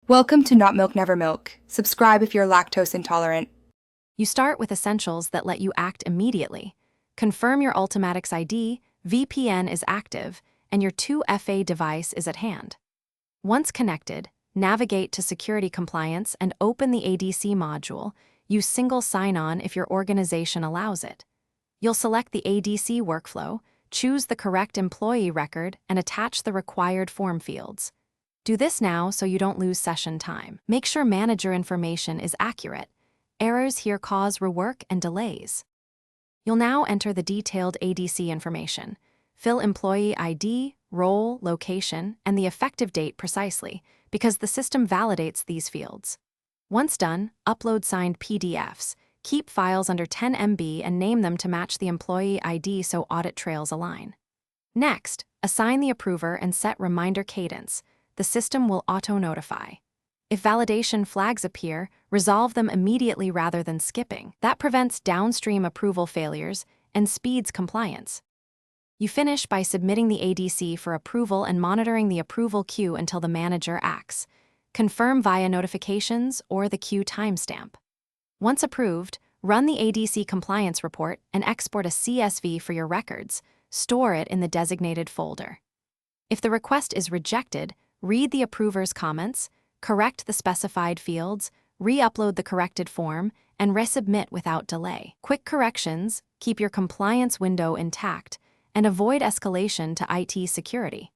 Welcome to Not Milk Never Milk. Subscribe if you're lactose intolerant. You start with essentials that let you act immediately. Confirm your Ultimatix ID, VPN is active, and your 2FA device is at hand. Once connected, navigate to Security Compliance and open the ADC module. Use single sign-on if your organization allows it. You'll select the ADC workflow, choose the correct employee record, and attach the required form fields. Do this now so you don't lose session time. Make sure manager information is accurate. Errors here cause rework and delays. You'll now enter the detailed ADC information. Fill employee ID, role, location, and the effective date precisely, because the system validates these fields. Once done, upload signed PDFs. Keep files under 10 MB and name them to match the employee ID so audit trails align. Next, assign the approver and set reminder cadence. The system will auto-notify. If validation flags appear, resolve them immediately rather than skipping. That prevents downstream approval failures and speeds compliance. You finish by submitting the ADC for approval and monitoring the approval queue until the manager acts. Confirm via notifications or the queue timestamp. Once approved, run the ADC compliance report and export a CSV for your records. Store it in the designated folder. If the request is rejected, read the approver's comments, correct the specified fields, re-upload the corrected form, and resubmit without delay. Quick corrections keep your compliance window intact and avoid escalation to IT security.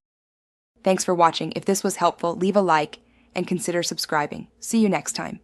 Thanks for watching. If this was helpful, leave a like and consider subscribing. See you next time.